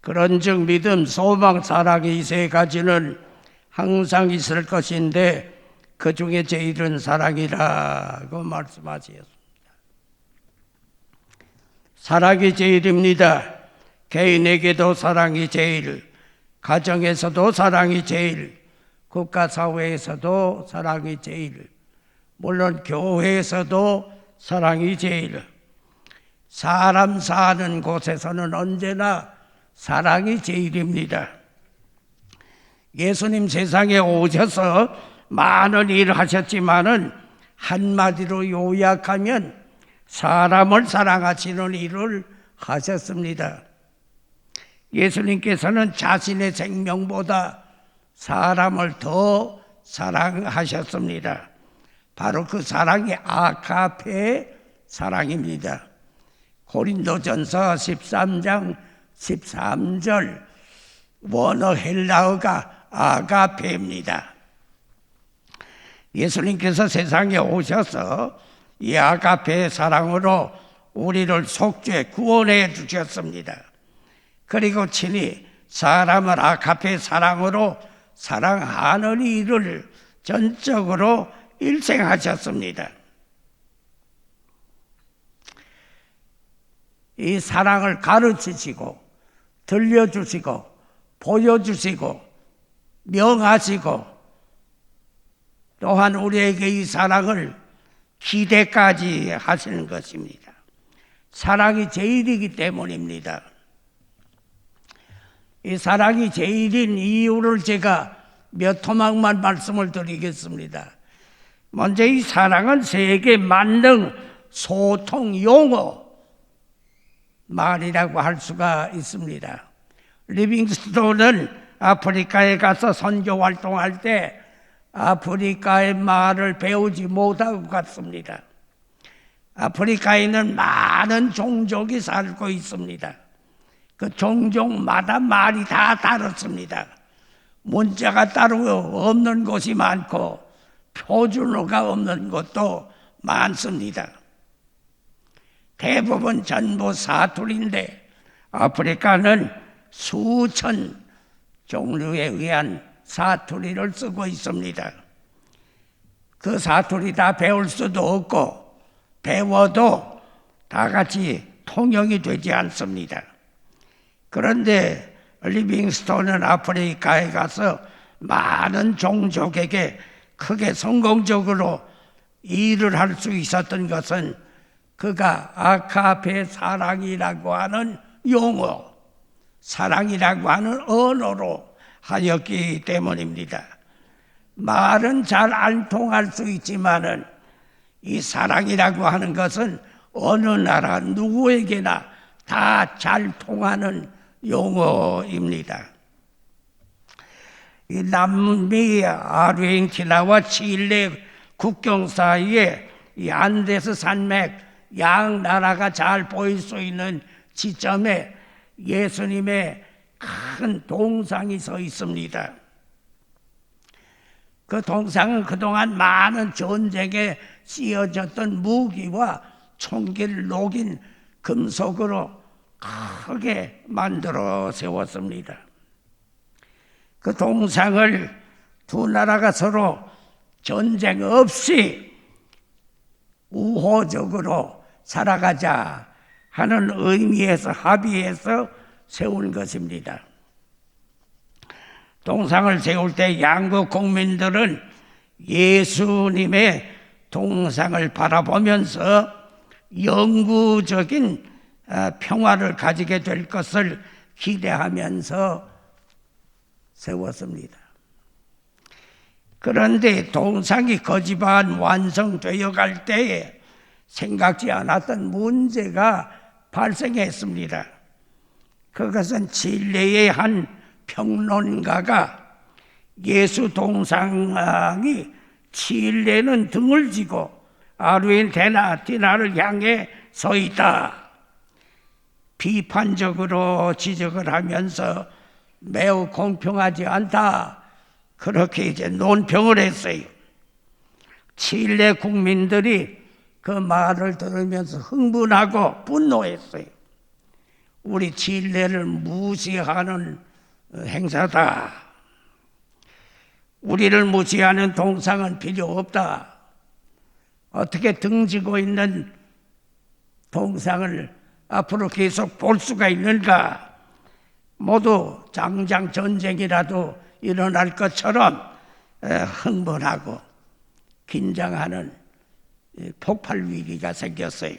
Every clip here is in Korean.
그런즉 믿음, 소망, 사랑 이 세 가지는 항상 있을 것인데 그 중에 제일은 사랑이라고 말씀하셨습니다. 사랑이 제일입니다. 개인에게도 사랑이 제일, 가정에서도 사랑이 제일, 국가사회에서도 사랑이 제일, 물론 교회에서도 사랑이 제일. 사람 사는 곳에서는 언제나 사랑이 제일입니다. 예수님 세상에 오셔서 많은 일을 하셨지만은 한마디로 요약하면 사람을 사랑하시는 일을 하셨습니다. 예수님께서는 자신의 생명보다 사람을 더 사랑하셨습니다. 바로 그 사랑이 아가페 사랑입니다. 고린도전서 13장 13절 원어 헬라어가 아가페입니다. 예수님께서 세상에 오셔서 이 아가페의 사랑으로 우리를 속죄 구원해 주셨습니다. 그리고 친히 사람을 아가페의 사랑으로 사랑하는 일을 전적으로 일생하셨습니다. 이 사랑을 가르치시고 들려주시고 보여주시고 명하시고 또한 우리에게 이 사랑을 기대까지 하시는 것입니다. 사랑이 제일이기 때문입니다. 이 사랑이 제일인 이유를 제가 몇 토막만 말씀을 드리겠습니다. 먼저 이 사랑은 세계 만능 소통 용어 말이라고 할 수가 있습니다. 리빙스톤은 아프리카에 가서 선교 활동할 때 아프리카의 말을 배우지 못하고 갔습니다. 아프리카에는 많은 종족이 살고 있습니다. 그 종족마다 말이 다 다릅니다. 문자가 따로 없는 곳이 많고 표준어가 없는 곳도 많습니다. 대부분 전부 사투리인데 아프리카는 수천 종류에 의한 사투리를 쓰고 있습니다. 그 사투리 다 배울 수도 없고 배워도 다 같이 통용이 되지 않습니다. 그런데 리빙스톤은 아프리카에 가서 많은 종족에게 크게 성공적으로 일을 할 수 있었던 것은 그가 아가페 사랑이라고 하는 용어, 사랑이라고 하는 언어로 하였기 때문입니다. 말은 잘 안 통할 수 있지만은 이 사랑이라고 하는 것은 어느 나라 누구에게나 다 잘 통하는 용어입니다. 이 남미 아르헨티나와 칠레 국경 사이에 이 안데스 산맥 양 나라가 잘 보일 수 있는 지점에 예수님의 큰 동상이 서 있습니다. 그 동상은 그동안 많은 전쟁에 쓰여졌던 무기와 총기를 녹인 금속으로 크게 만들어 세웠습니다. 그 동상을 두 나라가 서로 전쟁 없이 우호적으로 살아가자 하는 의미에서 합의해서 세운 것입니다. 동상을 세울 때 양국 국민들은 예수님의 동상을 바라보면서 영구적인 평화를 가지게 될 것을 기대하면서 세웠습니다. 그런데 동상이 거지반 완성되어 갈 때에 생각지 않았던 문제가 발생했습니다. 그것은 칠레의 한 평론가가 예수 동상이 칠레는 등을 지고 아르헨티나를 향해 서 있다, 비판적으로 지적을 하면서 매우 공평하지 않다, 그렇게 이제 논평을 했어요. 칠레 국민들이 그 말을 들으면서 흥분하고 분노했어요. 우리 진례를 무시하는 행사다. 우리를 무시하는 동상은 필요 없다. 어떻게 등지고 있는 동상을 앞으로 계속 볼 수가 있는가? 모두 장장 전쟁이라도 일어날 것처럼 흥분하고 긴장하는 폭발 위기가 생겼어요.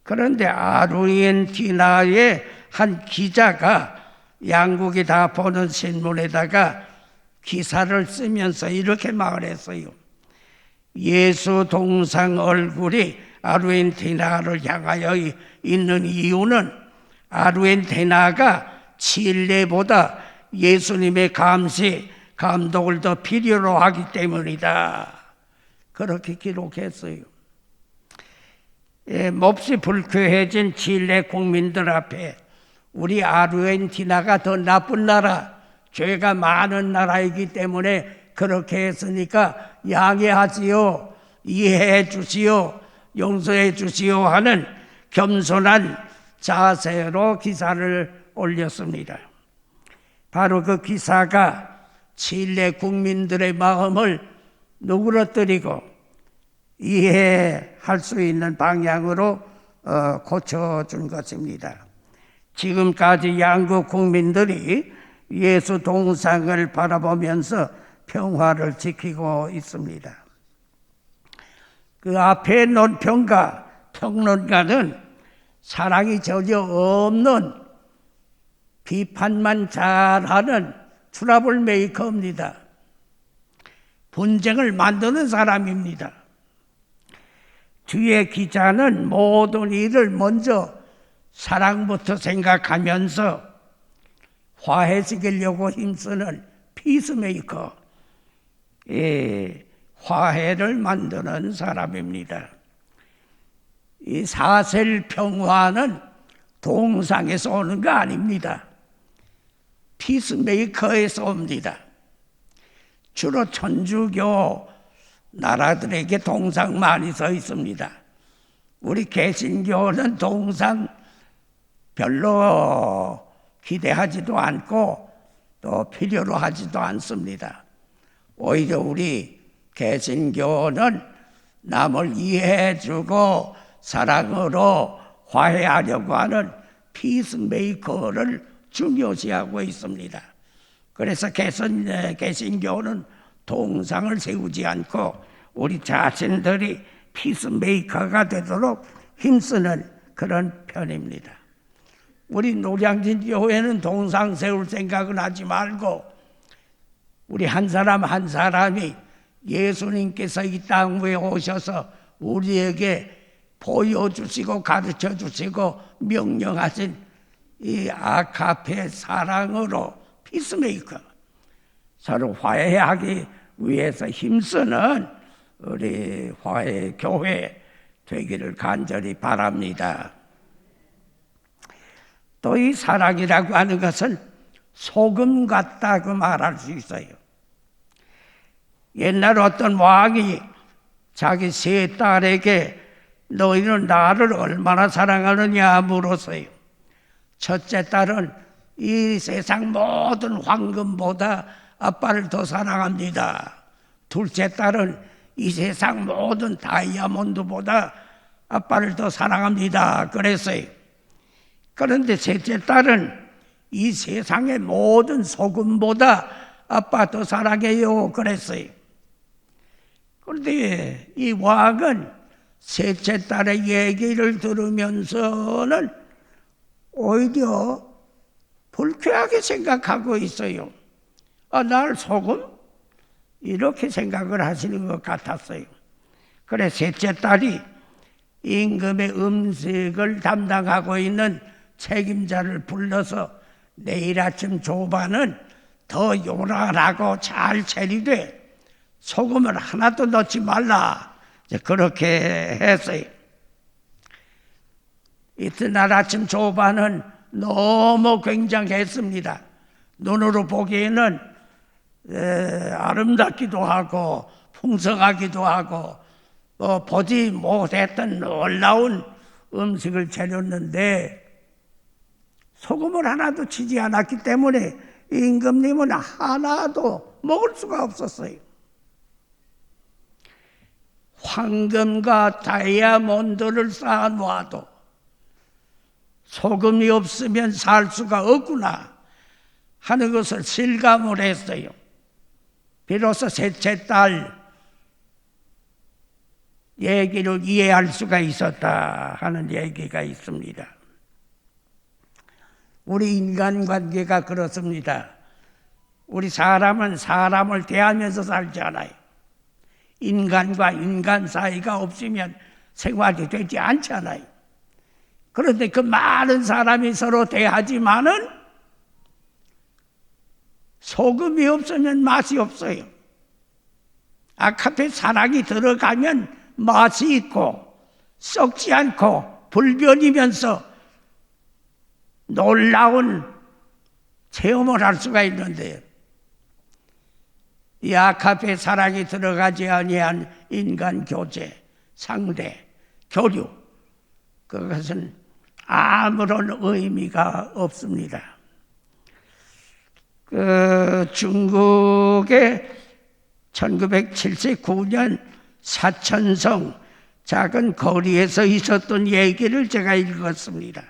그런데 아르헨티나의 한 기자가 양국이 다 보는 신문에다가 기사를 쓰면서 이렇게 말했어요. 예수 동상 얼굴이 아르헨티나를 향하여 있는 이유는 아르헨티나가 칠레보다 예수님의 감시, 감독을 더 필요로 하기 때문이다. 그렇게 기록했어요. 몹시 불쾌해진 칠레 국민들 앞에 우리 아르헨티나가 더 나쁜 나라, 죄가 많은 나라이기 때문에 그렇게 했으니까 양해하지요, 이해해 주시오, 용서해 주시오 하는 겸손한 자세로 기사를 올렸습니다. 바로 그 기사가 칠레 국민들의 마음을 누그러뜨리고 이해할 수 있는 방향으로 고쳐준 것입니다. 지금까지 양국 국민들이 예수 동상을 바라보면서 평화를 지키고 있습니다. 그 앞에 논 평론가는 사랑이 전혀 없는 비판만 잘하는 트러블 메이커입니다. 분쟁을 만드는 사람입니다. 뒤에 기자는 모든 일을 먼저 사랑부터 생각하면서 화해시키려고 힘쓰는 피스메이커, 화해를 만드는 사람입니다. 이 사셀 평화는 동상에서 오는 거 아닙니다. 피스메이커에서 옵니다. 주로 천주교 나라들에게 동상 많이 서 있습니다. 우리 개신교는 동상 별로 기대하지도 않고 또 필요로 하지도 않습니다. 오히려 우리 개신교는 남을 이해해주고 사랑으로 화해하려고 하는 피스메이커를 중요시하고 있습니다. 그래서 개신교는 동상을 세우지 않고 우리 자신들이 피스메이커가 되도록 힘쓰는 그런 편입니다. 우리 노량진 교회는 동상 세울 생각은 하지 말고 우리 한 사람 한 사람이 예수님께서 이 땅 위에 오셔서 우리에게 보여주시고 가르쳐주시고 명령하신 이 아가페 사랑으로 피스메이커, 서로 화해하기 위해서 힘쓰는 우리 화해 교회 되기를 간절히 바랍니다. 또 이 사랑이라고 하는 것은 소금 같다고 말할 수 있어요. 옛날 어떤 왕이 자기 세 딸에게 너희는 나를 얼마나 사랑하느냐 물었어요. 첫째 딸은 이 세상 모든 황금보다 아빠를 더 사랑합니다. 둘째 딸은 이 세상 모든 다이아몬드보다 아빠를 더 사랑합니다. 그랬어요. 그런데 셋째 딸은 이 세상의 모든 소금보다 아빠 더 사랑해요. 그랬어요. 그런데 이 왕은 셋째 딸의 얘기를 들으면서는 오히려 불쾌하게 생각하고 있어요. 날 소금? 이렇게 생각을 하시는 것 같았어요. 그래 셋째 딸이 임금의 음식을 담당하고 있는 책임자를 불러서 내일 아침 조반은 더 요란하고 잘 처리돼 소금을 하나도 넣지 말라. 그렇게 했어요. 이튿날 아침 조반은 너무 굉장했습니다. 눈으로 보기에는 아름답기도 하고 풍성하기도 하고 보지 못했던 놀라운 음식을 차렸는데 소금을 하나도 치지 않았기 때문에 임금님은 하나도 먹을 수가 없었어요. 황금과 다이아몬드를 쌓아놓아도 소금이 없으면 살 수가 없구나 하는 것을 실감을 했어요. 비로소 셋째 딸 얘기를 이해할 수가 있었다 하는 얘기가 있습니다. 우리 인간관계가 그렇습니다. 우리 사람은 사람을 대하면서 살지 않아요. 인간과 인간 사이가 없으면 생활이 되지 않잖아요. 그런데 그 많은 사람이 서로 대하지만은 소금이 없으면 맛이 없어요. 아카페 사랑이 들어가면 맛이 있고 썩지 않고 불변이면서 놀라운 체험을 할 수가 있는데요. 이 아카페 사랑이 들어가지 아니한 인간 교제, 상대, 교류, 그것은 아무런 의미가 없습니다. 중국의 1979년 사천성 작은 거리에서 있었던 얘기를 제가 읽었습니다.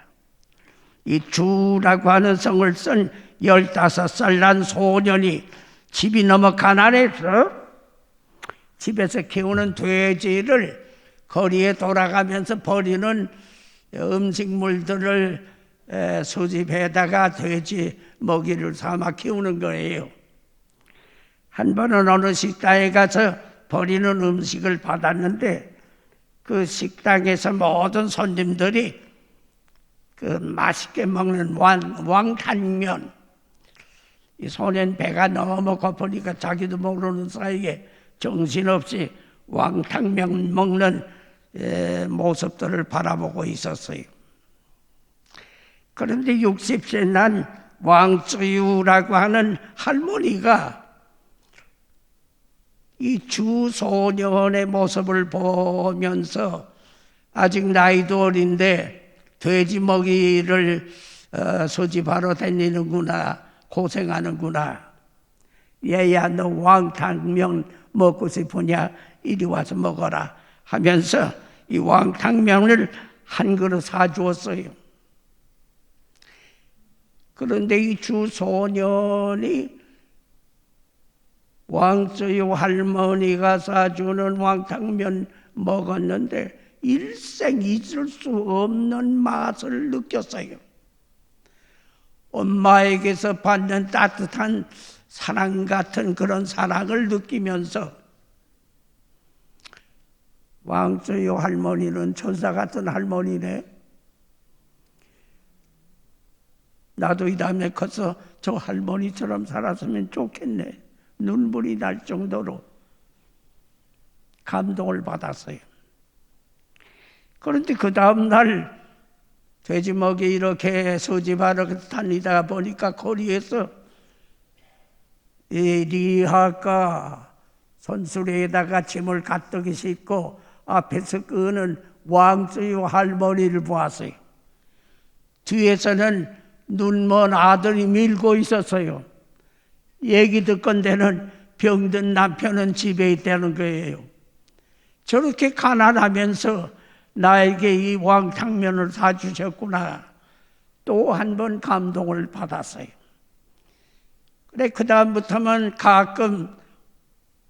이 주라고 하는 성을 쓴 15살 난 소년이 집이 너무 가난해서 집에서 키우는 돼지를 거리에 돌아가면서 버리는 음식물들을 수집해다가 돼지 먹이를 삼아 키우는 거예요. 한 번은 어느 식당에 가서 버리는 음식을 받았는데 그 식당에서 모든 손님들이 그 맛있게 먹는 왕탕면, 이 소년 배가 너무 고프니까 자기도 모르는 사이에 정신없이 왕탕면 먹는 모습들을 바라보고 있었어요. 그런데 60세 난 왕쯔유라고 하는 할머니가 이 주소년의 모습을 보면서 아직 나이도 어린데 돼지 먹이를 수집하러 다니는구나, 고생하는구나. 얘야, 너 왕탕면 먹고 싶으냐? 이리 와서 먹어라 하면서 이 왕탕면을 한 그릇 사주었어요. 그런데 이 주소년이 왕쯔유 할머니가 사주는 왕탕면 먹었는데 일생 잊을 수 없는 맛을 느꼈어요. 엄마에게서 받는 따뜻한 사랑 같은 그런 사랑을 느끼면서 왕쯔유 할머니는 천사 같은 할머니네. 나도 이 다음에 커서 저 할머니처럼 살았으면 좋겠네. 눈물이 날 정도로 감동을 받았어요. 그런데 그 다음 날 돼지 먹이 이렇게 수집하러 다니다가 보니까 거리에서 이 리하가 손수레에다가 짐을 가득히 싣고 앞에서 끄는 왕쯔유 할머니를 보았어요. 뒤에서는 눈먼 아들이 밀고 있었어요. 얘기 듣건대는 병든 남편은 집에 있다는 거예요. 저렇게 가난하면서 나에게 이 왕탕면을 사주셨구나. 또 한 번 감동을 받았어요. 그래, 그 다음부터는 가끔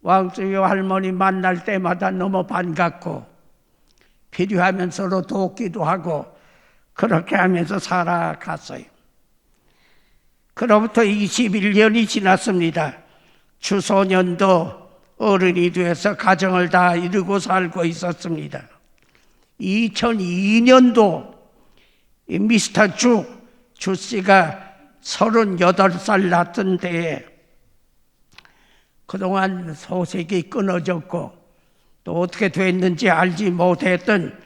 왕쯔유 할머니 만날 때마다 너무 반갑고 필요하면 서로 돕기도 하고 그렇게 하면서 살아갔어요. 그로부터 21년이 지났습니다. 주소년도 어른이 돼서 가정을 다 이루고 살고 있었습니다. 2002년도 미스터 주씨가 38살 났던 때에 그동안 소식이 끊어졌고 또 어떻게 됐는지 알지 못했던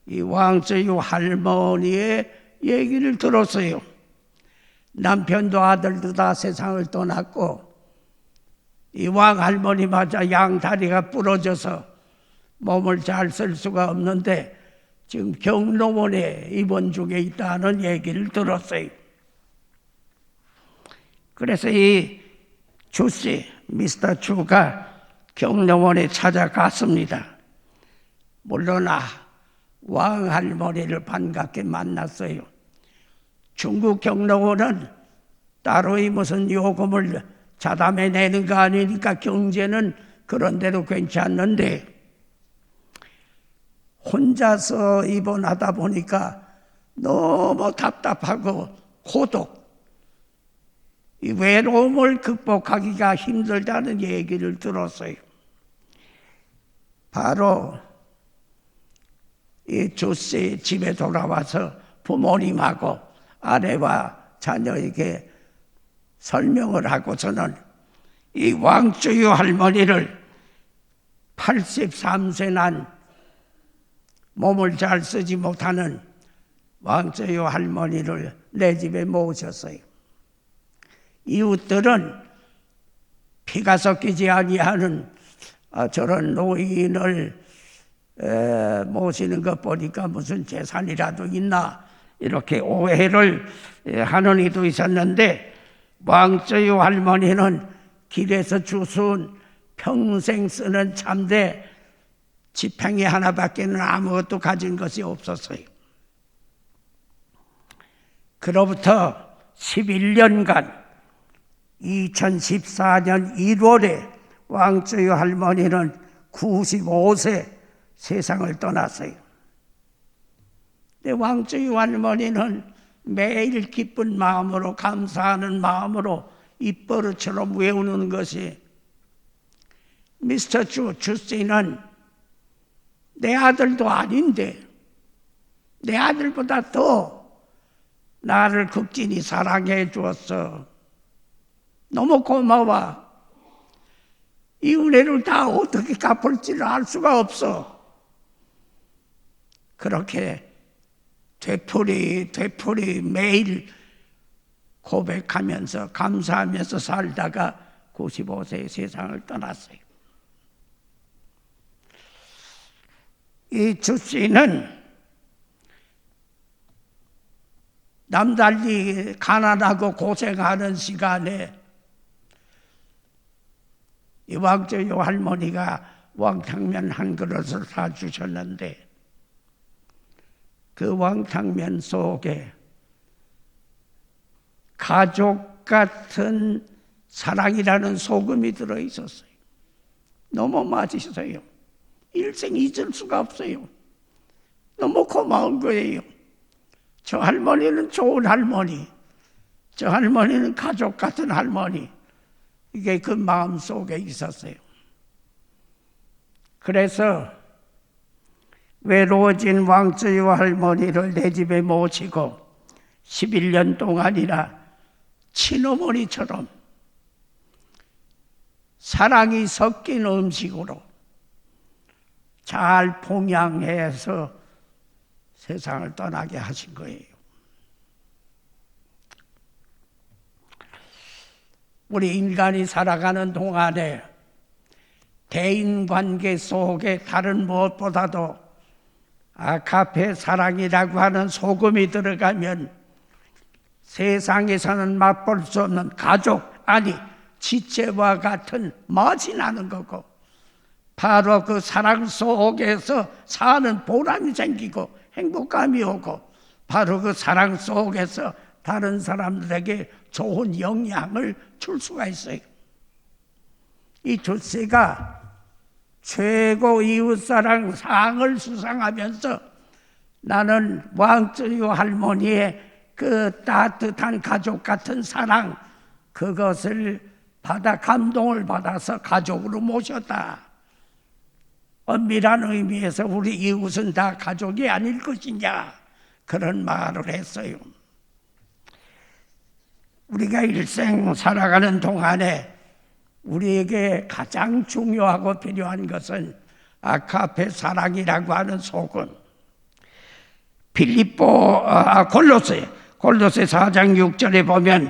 이 왕쯔유 할머니의 얘기를 들었어요. 남편도 아들도 다 세상을 떠났고 이 왕할머니마저 양다리가 부러져서 몸을 잘 쓸 수가 없는데 지금 경로원에 입원 중에 있다는 얘기를 들었어요. 그래서 이 주씨, 미스터 주가 경로원에 찾아갔습니다. 물러나 왕 할머니를 반갑게 만났어요. 중국 경로원은 따로의 무슨 요금을 자담해 내는 거 아니니까 경제는 그런 대로 괜찮는데 혼자서 입원하다 보니까 너무 답답하고 고독, 이 외로움을 극복하기가 힘들다는 얘기를 들었어요. 바로 이 주씨 집에 돌아와서 부모님하고 아내와 자녀에게 설명을 하고서는 이 왕주유 할머니를 83세 난 몸을 잘 쓰지 못하는 왕주유 할머니를 내 집에 모셨어요. 이웃들은 피가 섞이지 아니하는 저런 노인을 모시는 것 보니까 무슨 재산이라도 있나 이렇게 오해를 하는 이도 있었는데, 왕주유 할머니는 길에서 주운 평생 쓰는 참대 지팡이 하나밖에는 아무것도 가진 것이 없었어요. 그로부터 11년간 2014년 1월에 왕주유 할머니는 95세 세상을 떠났어요. 근데 왕주유 할머니는 매일 기쁜 마음으로, 감사하는 마음으로 입버릇처럼 외우는 것이, 미스터 주씨는 내 아들도 아닌데 내 아들보다 더 나를 극진히 사랑해 주었어. 너무 고마워. 이 은혜를 다 어떻게 갚을지를 알 수가 없어. 그렇게 되풀이 매일 고백하면서 감사하면서 살다가 95세에 세상을 떠났어요. 이 주씨는 남달리 가난하고 고생하는 시간에 이 왕주유 할머니가 왕탕면 한 그릇을 사주셨는데, 그 왕탕면 속에 가족 같은 사랑이라는 소금이 들어있었어요. 너무 맛있어요. 일생 잊을 수가 없어요. 너무 고마운 거예요. 저 할머니는 좋은 할머니, 저 할머니는 가족 같은 할머니, 이게 그 마음 속에 있었어요. 그래서 외로워진 왕주유 할머니를 내 집에 모시고 11년 동안이나 친어머니처럼 사랑이 섞인 음식으로 잘 봉양해서 세상을 떠나게 하신 거예요. 우리 인간이 살아가는 동안에 대인관계 속에 다른 무엇보다도 아가페 사랑이라고 하는 소금이 들어가면 세상에서는 맛볼 수 없는 가족, 아니 지체와 같은 맛이 나는 거고, 바로 그 사랑 속에서 사는 보람이 생기고 행복감이 오고, 바로 그 사랑 속에서 다른 사람들에게 좋은 영향을 줄 수가 있어요. 이 주씨가 최고 이웃사랑 상을 수상하면서 나는 왕주유 할머니의 그 따뜻한 가족 같은 사랑, 그것을 받아 감동을 받아서 가족으로 모셨다. 엄밀한 의미에서 우리 이웃은 다 가족이 아닐 것이냐, 그런 말을 했어요. 우리가 일생 살아가는 동안에 우리에게 가장 중요하고 필요한 것은 아가페 사랑이라고 하는 소금. 골로새 4장 6절에 보면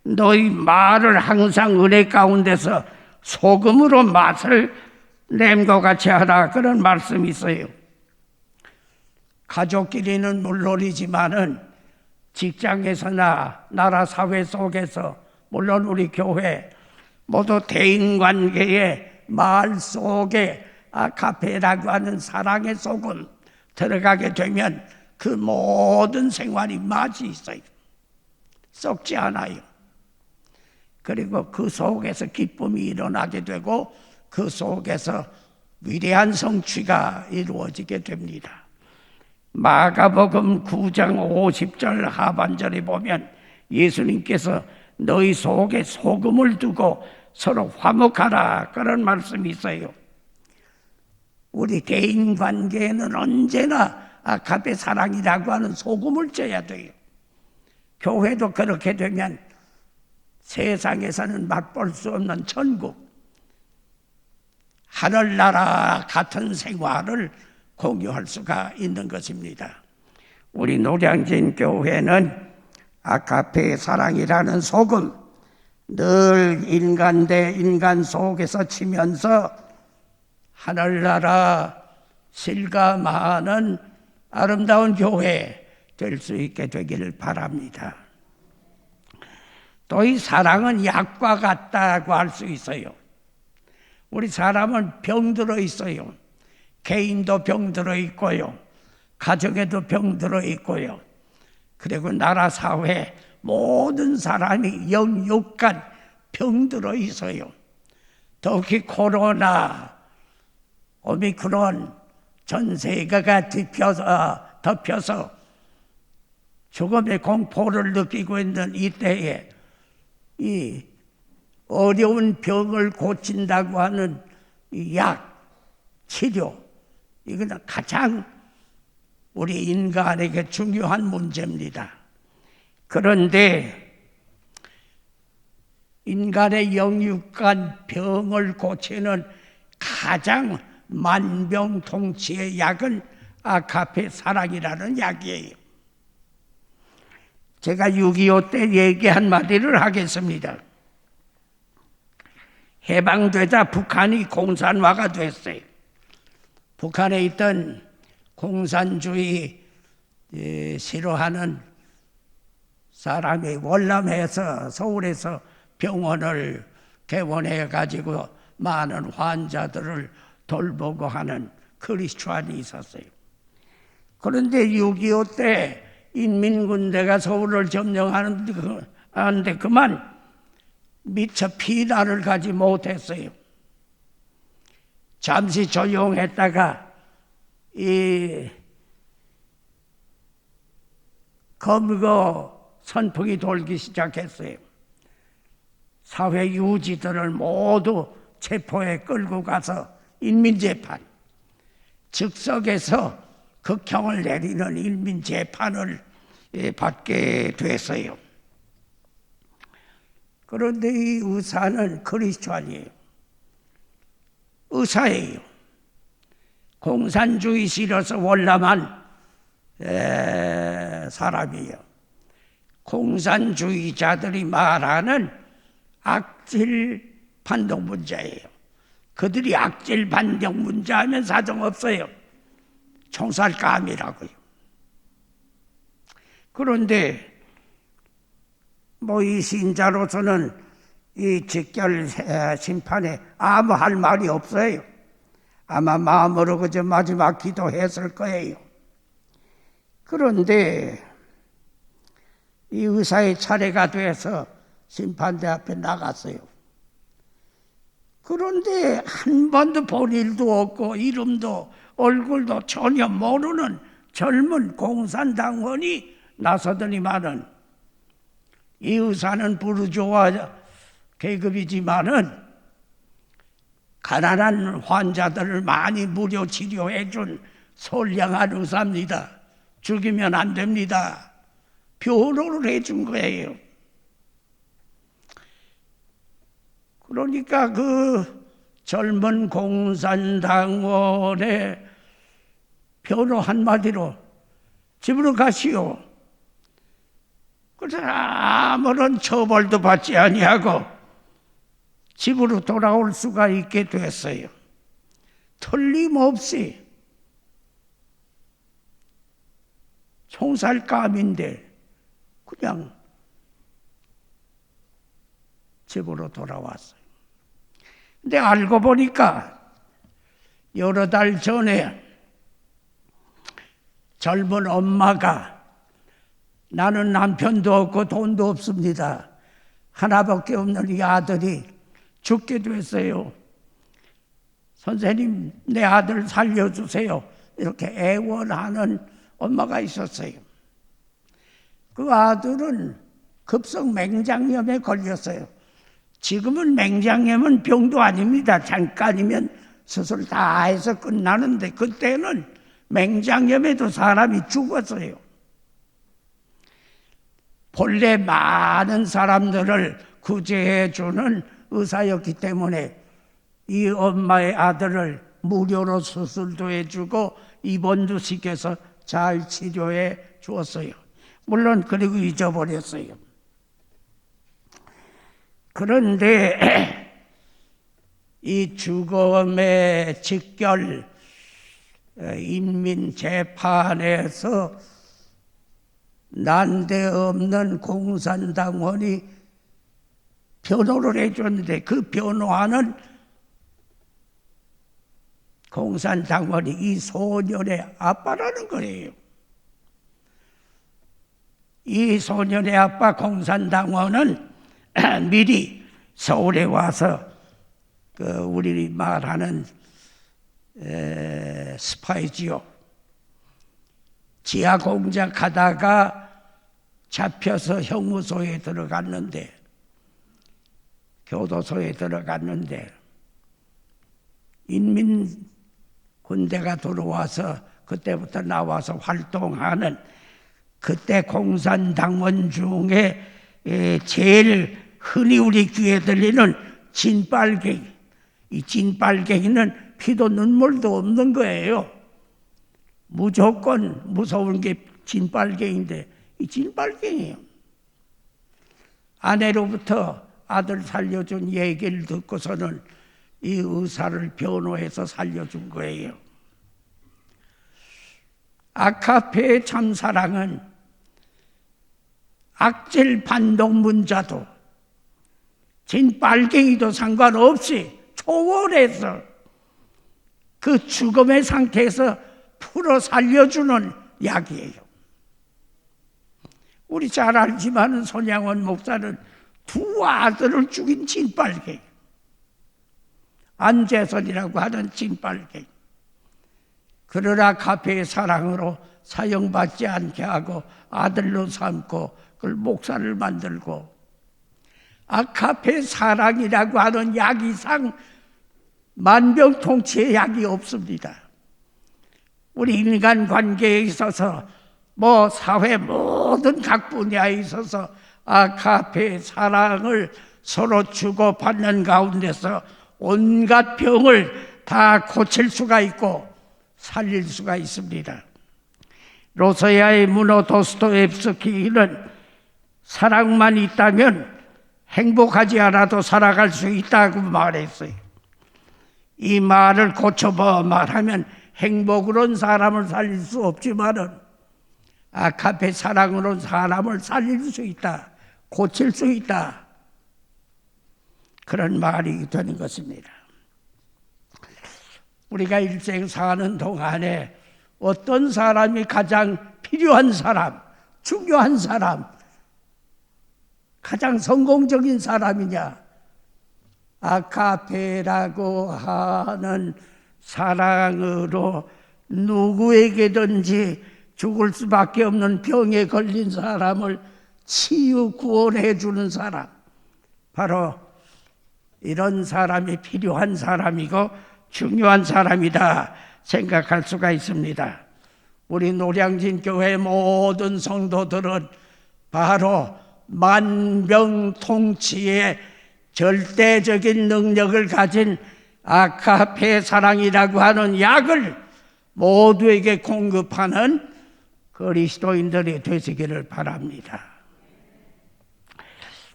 너희 말을 항상 은혜 가운데서 소금으로 맛을 냄과 같이 하라, 그런 말씀이 있어요. 가족끼리는 물론이지만은 직장에서나 나라 사회 속에서 물론 우리 교회 모두 대인관계의 말 속에 아가페라고 하는 사랑의 소금 들어가게 되면 그 모든 생활이 맛이 있어요. 썩지 않아요. 그리고 그 속에서 기쁨이 일어나게 되고 그 속에서 위대한 성취가 이루어지게 됩니다. 마가복음 9장 50절 하반절에 보면 예수님께서 너희 속에 소금을 두고 서로 화목하라 그런 말씀이 있어요. 우리 개인 관계에는 언제나 아가페 사랑이라고 하는 소금을 쪄야 돼요. 교회도 그렇게 되면 세상에서는 맛볼 수 없는 천국, 하늘나라 같은 생활을 공유할 수가 있는 것입니다. 우리 노량진 교회는 아가페 사랑이라는 소금, 늘 인간 대 인간 속에서 치면서 하늘나라 실감하는 아름다운 교회 될 수 있게 되기를 바랍니다. 또 이 사랑은 약과 같다고 할 수 있어요. 우리 사람은 병들어 있어요. 개인도 병들어 있고요. 가정에도 병들어 있고요. 그리고 나라 사회 모든 사람이 영육간 병들어 있어요. 특히 코로나, 오미크론 전 세계가 덮여서 죽음의 공포를 느끼고 있는 이때에 이 어려운 병을 고친다고 하는 약, 치료, 이건 가장 우리 인간에게 중요한 문제입니다. 그런데 인간의 영육간 병을 고치는 가장 만병통치의 약은 아가페 사랑이라는 약이에요. 제가 6.25 때 얘기 한마디를 하겠습니다. 해방되자 북한이 공산화가 됐어요. 북한에 있던 공산주의 싫어하는 사람이 월남에서 서울에서 병원을 개원해 가지고 많은 환자들을 돌보고 하는 크리스찬이 있었어요. 그런데 6.25 때 인민군대가 서울을 점령하는데 그만 미처 피난을 가지 못했어요. 잠시 조용했다가 이 검거 선풍이 돌기 시작했어요. 사회 유지들을 모두 체포해 끌고 가서 인민재판, 즉석에서 극형을 내리는 인민재판을 받게 됐어요. 그런데 이 의사는 크리스찬이에요. 의사예요. 공산주의 싫어서 월남한 사람이에요. 공산주의자들이 말하는 악질 반동분자예요. 그들이 악질 반동분자 하면 사정없어요. 총살감이라고요. 그런데 이 신자로서는 이 직결 심판에 아무 할 말이 없어요. 아마 마음으로 그저 마지막 기도했을 거예요. 그런데 이 의사의 차례가 돼서 심판대 앞에 나갔어요. 그런데 한 번도 본 일도 없고 이름도 얼굴도 전혀 모르는 젊은 공산당원이 나서더니만은 이 의사는 부르주아 계급이지만은 가난한 환자들을 많이 무료 치료해 준 선량한 의사입니다. 죽이면 안 됩니다. 표로를 해준 거예요. 그러니까 그 젊은 공산당원의 표로 한마디로 집으로 가시오. 그래서 아무런 처벌도 받지 아니하고 집으로 돌아올 수가 있게 됐어요. 틀림없이 총살감인데 그냥 집으로 돌아왔어요. 근데 알고 보니까 여러 달 전에 젊은 엄마가 나는 남편도 없고 돈도 없습니다. 하나밖에 없는 이 아들이 죽게 됐어요. 선생님, 내 아들 살려주세요. 이렇게 애원하는 엄마가 있었어요. 그 아들은 급성 맹장염에 걸렸어요. 지금은 맹장염은 병도 아닙니다. 잠깐이면 수술 다 해서 끝나는데 그때는 맹장염에도 사람이 죽었어요. 본래 많은 사람들을 구제해 주는 의사였기 때문에 이 엄마의 아들을 무료로 수술도 해주고 입원도 시켜서 잘 치료해 주었어요. 물론 그리고 잊어버렸어요. 그런데 이 죽음의 직결 인민재판에서 난데없는 공산당원이 변호를 해줬는데 그 변호하는 공산당원이 이 소년의 아빠라는 거예요. 이 소년의 아빠 공산당원은 미리 서울에 와서 우리 말하는 스파이지요. 지하 공작하다가 잡혀서 형무소에 들어갔는데, 교도소에 들어갔는데 인민군대가 들어와서 그때부터 나와서 활동하는 그때 공산당원 중에 제일 흔히 우리 귀에 들리는 진빨갱이. 이 진빨갱이는 피도 눈물도 없는 거예요. 무조건 무서운 게 진빨갱인데 이 진빨갱이에요. 아내로부터 아들 살려준 얘기를 듣고서는 이 의사를 변호해서 살려준 거예요. 아카페의 참사랑은 악질 반동문자도 진빨갱이도 상관없이 초월해서 그 죽음의 상태에서 풀어 살려주는 약이에요. 우리 잘 알지만 손양원 목사는 두 아들을 죽인 진빨갱이, 안재선이라고 하는 진빨갱이. 그러나 카페의 사랑으로 사형받지 않게 하고 아들로 삼고 그걸 목사를 만들고, 아카페 사랑이라고 하는 약 이상 만병통치의 약이 없습니다. 우리 인간관계에 있어서 사회 모든 각 분야에 있어서 아카페 사랑을 서로 주고받는 가운데서 온갖 병을 다 고칠 수가 있고 살릴 수가 있습니다. 로서야의 문호 도스토옙스키는 사랑만 있다면 행복하지 않아도 살아갈 수 있다고 말했어요. 이 말을 고쳐봐 말하면 행복으로는 사람을 살릴 수 없지만은 아카페 사랑으로는 사람을 살릴 수 있다, 고칠 수 있다, 그런 말이 되는 것입니다. 우리가 일생 사는 동안에 어떤 사람이 가장 필요한 사람, 중요한 사람, 가장 성공적인 사람이냐? 아카페라고 하는 사랑으로 누구에게든지 죽을 수밖에 없는 병에 걸린 사람을 치유 구원해 주는 사람, 바로 이런 사람이 필요한 사람이고 중요한 사람이다 생각할 수가 있습니다. 우리 노량진 교회 모든 성도들은 바로 만병통치의 절대적인 능력을 가진 아카페 사랑이라고 하는 약을 모두에게 공급하는 그리스도인들이 되시기를 바랍니다.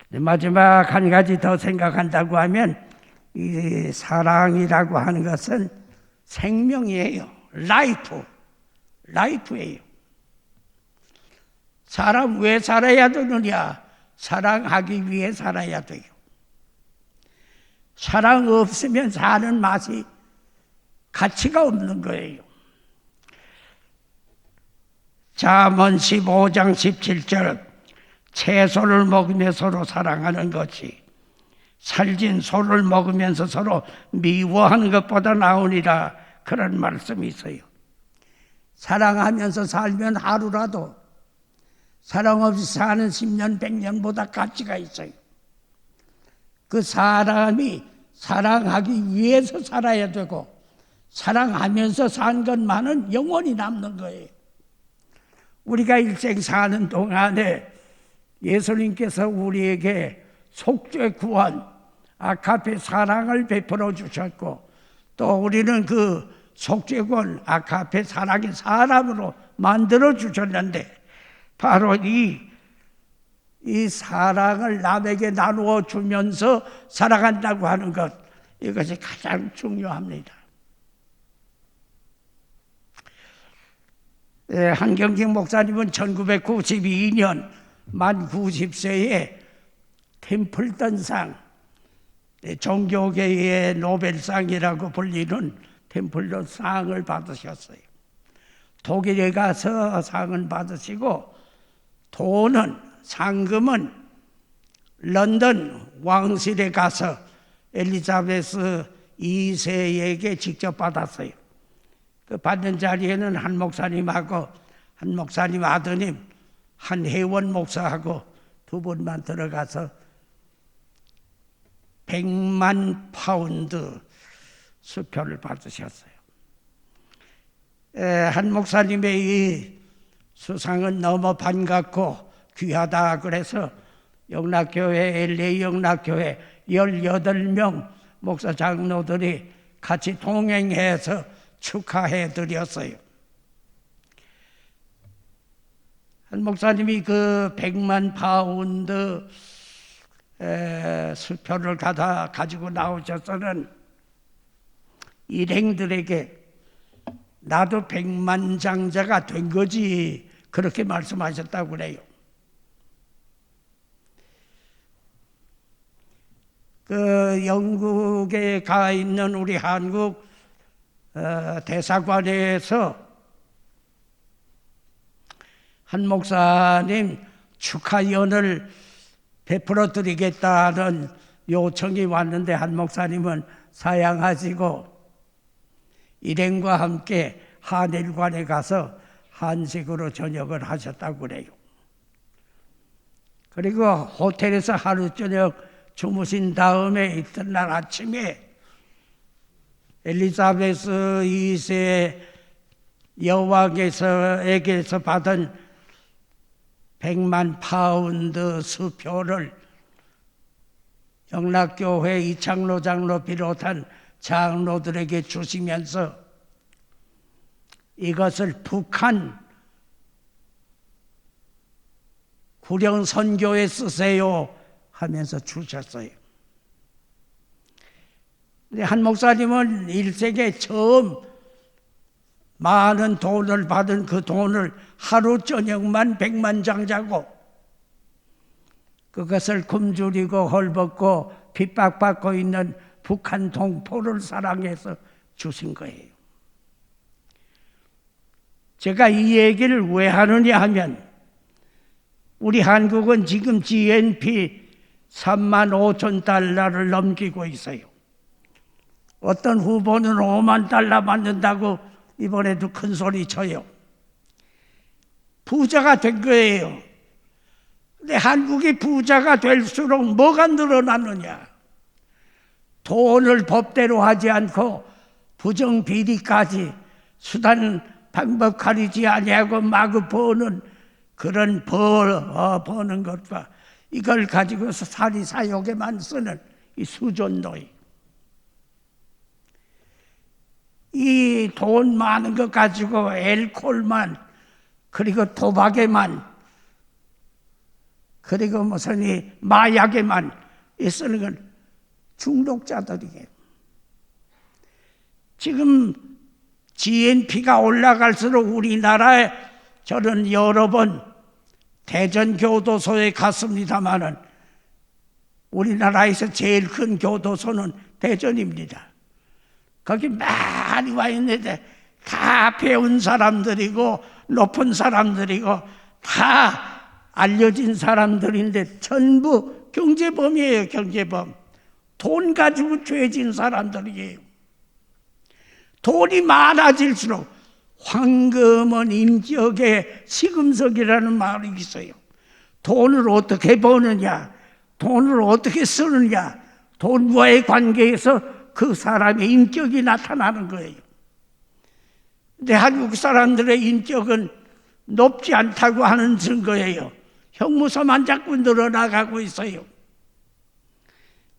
마지막 한 가지 더 생각한다고 하면 이 사랑이라고 하는 것은 생명이에요. 라이프예요. 사람 왜 살아야 되느냐? 사랑하기 위해 살아야 돼요. 사랑 없으면 사는 맛이 가치가 없는 거예요. 잠언 15장 17절 채소를 먹으며 서로 사랑하는 것이 살진 소를 먹으면서 서로 미워하는 것보다 나으니라, 그런 말씀이 있어요. 사랑하면서 살면 하루라도 사랑 없이 사는 10년 100년보다 가치가 있어요. 그 사람이 사랑하기 위해서 살아야 되고 사랑하면서 산 것만은 영원히 남는 거예요. 우리가 일생 사는 동안에 예수님께서 우리에게 속죄 구원, 아가페 사랑을 베풀어 주셨고, 또 우리는 그 속죄 구원, 아가페 사랑의 사람으로 만들어 주셨는데, 바로 이 사랑을 남에게 나누어 주면서 살아간다고 하는 것, 이것이 가장 중요합니다. 한경직 목사님은 1992년 만 90세에 템플턴상, 종교계의 노벨상이라고 불리는 템플턴상을 받으셨어요. 독일에 가서 상을 받으시고 상금은 런던 왕실에 가서 엘리자베스 2세에게 직접 받았어요. 그 받는 자리에는 한 목사님하고 한 목사님 아드님, 한 회원 목사하고 두 분만 들어가서 100만 파운드 수표를 받으셨어요. 한 목사님의 이 수상은 너무 반갑고 귀하다 그래서 영락교회, LA 영락교회 18명 목사 장로들이 같이 동행해서 축하해 드렸어요. 한 목사님이 그 100만 파운드 수표를 가지고 나오셔서는 일행들에게 나도 100만 장자가 된 거지, 그렇게 말씀하셨다고 그래요. 그 영국에 가 있는 우리 한국 대사관에서 한 목사님 축하연을 베풀어 드리겠다는 요청이 왔는데 한 목사님은 사양하시고 일행과 함께 한일관에 가서 한식으로 저녁을 하셨다고 그래요. 그리고 호텔에서 하루 저녁 주무신 다음에 이튿날 아침에 엘리자베스 2세 여왕에게서 받은 100만 파운드 수표를 영락교회 이창로 장로 비롯한 장로들에게 주시면서 이것을 북한 구령 선교에 쓰세요 하면서 주셨어요. 근데 한 목사님은 일생에 처음 많은 돈을 받은 그 돈을 하루 저녁만 100만 장자고 그것을 굶주리고 헐벗고 핍박받고 있는 북한 동포를 사랑해서 주신 거예요. 제가 이 얘기를 왜 하느냐 하면 우리 한국은 지금 GNP 3만 5천 달러를 넘기고 있어요. 어떤 후보는 5만 달러 받는다고 이번에도 큰 소리 쳐요. 부자가 된 거예요. 근데 한국이 부자가 될수록 뭐가 늘어나느냐? 돈을 법대로 하지 않고 부정비리까지 수단 방법 가리지 아니하고 마구 버는 그런 버는 것과 이걸 가지고서 사리사욕에만 쓰는 이 수존노이, 이 돈 많은 것 가지고 알코올만 그리고 도박에만 그리고 무슨 이 마약에만 쓰는 건 중독자들이에요. 지금 GNP가 올라갈수록 우리나라에 저는 여러 번 대전교도소에 갔습니다마는 우리나라에서 제일 큰 교도소는 대전입니다. 거기 많이 와 있는데 다 배운 사람들이고 높은 사람들이고 다 알려진 사람들인데 전부 경제범이에요. 경제범. 돈 가지고 죄진 사람들이에요. 돈이 많아질수록 황금은 인적의 시금석이라는 말이 있어요. 돈을 어떻게 버느냐, 돈을 어떻게 쓰느냐, 돈과의 관계에서 그 사람의 인격이 나타나는 거예요. 근데 한국 사람들의 인격은 높지 않다고 하는 증거예요. 형무소만 자꾸 늘어나가고 있어요.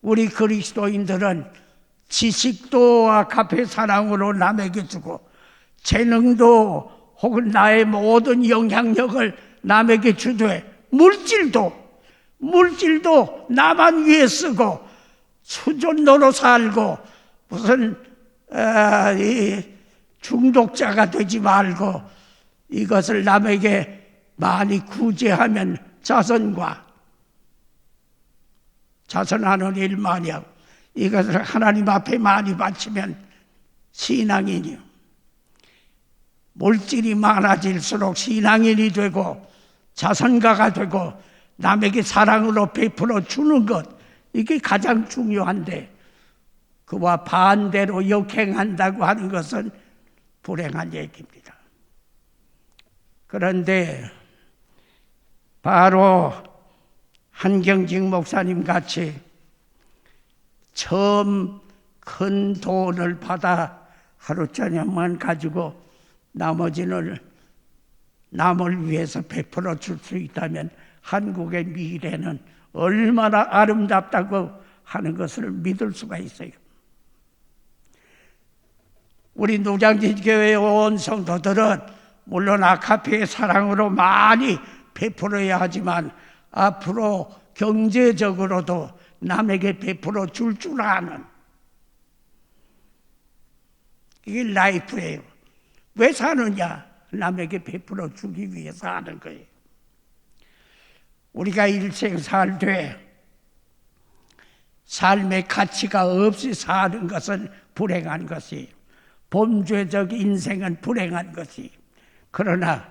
우리 그리스도인들은 지식도 아카페 사랑으로 남에게 주고 재능도 혹은 나의 모든 영향력을 남에게 주되 물질도 나만 위해 쓰고 수존노로 살고 무슨 중독자가 되지 말고 이것을 남에게 많이 구제하면 자선하는 일 많이 하고 이것을 하나님 앞에 많이 바치면 신앙인이요. 물질이 많아질수록 신앙인이 되고 자선가가 되고 남에게 사랑으로 베풀어 주는 것, 이게 가장 중요한데 그와 반대로 역행한다고 하는 것은 불행한 얘기입니다. 그런데 바로 한경직 목사님 같이 처음 큰 돈을 받아 하루 저녁만 가지고 나머지는 남을 위해서 베풀어 줄 수 있다면 한국의 미래는 얼마나 아름답다고 하는 것을 믿을 수가 있어요. 우리 노량진교회 온 성도들은 물론 아카페의 사랑으로 많이 베풀어야 하지만 앞으로 경제적으로도 남에게 베풀어 줄 아는 이게 라이프예요. 왜 사느냐? 남에게 베풀어 주기 위해서 하는 거예요. 우리가 일생 살되 삶의 가치가 없이 사는 것은 불행한 것이에요. 범죄적 인생은 불행한 것이에요. 그러나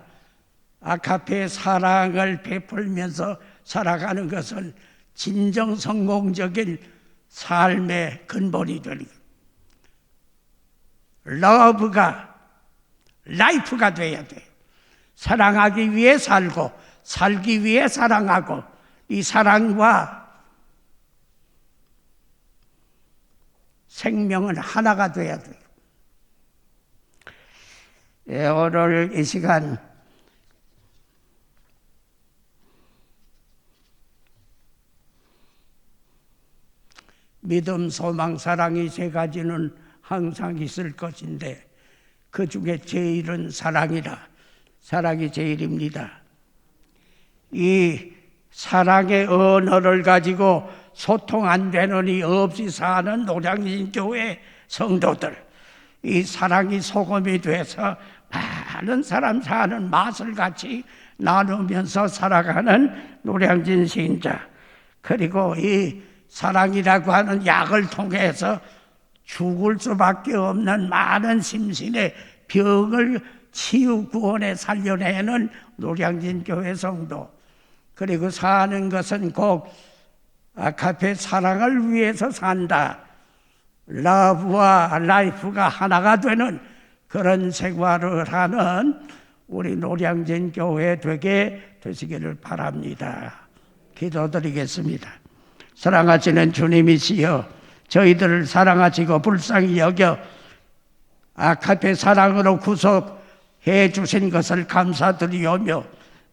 아카페의 사랑을 베풀면서 살아가는 것은 진정 성공적인 삶의 근본이 되는 거예요. 러브가 라이프가 돼야 돼요. 사랑하기 위해 살고 살기 위해 사랑하고 이 사랑과 생명은 하나가 돼야 돼요. 오늘 이 시간 믿음, 소망, 사랑이 세 가지는 항상 있을 것인데 그 중에 제일은 사랑이라. 사랑이 제일입니다. 이 사랑의 언어를 가지고 소통 안 되느니 없이 사는 노량진교회 성도들, 이 사랑이 소금이 돼서 많은 사람 사는 맛을 같이 나누면서 살아가는 노량진 신자, 그리고 이 사랑이라고 하는 약을 통해서 죽을 수밖에 없는 많은 심신의 병을 치유 구원에 살려내는 노량진 교회 성도, 그리고 사는 것은 꼭 아카페 사랑을 위해서 산다. 러브와 라이프가 하나가 되는 그런 생활을 하는 우리 노량진 교회 되게 되시기를 바랍니다. 기도드리겠습니다. 사랑하시는 주님이시여, 저희들을 사랑하시고 불쌍히 여겨 아카페 사랑으로 구속해 주신 것을 감사드리오며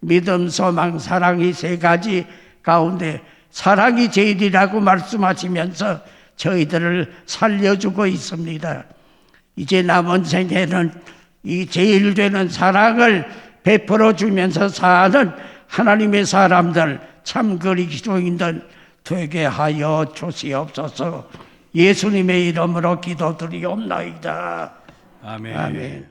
믿음, 소망, 사랑이 세 가지 가운데 사랑이 제일이라고 말씀하시면서 저희들을 살려주고 있습니다. 이제 남은 생애는 이 제일 되는 사랑을 베풀어 주면서 사는 하나님의 사람들, 참 그리스도인들 되게 하여 주시옵소서. 예수님의 이름으로 기도드리옵나이다. 아멘. 아멘.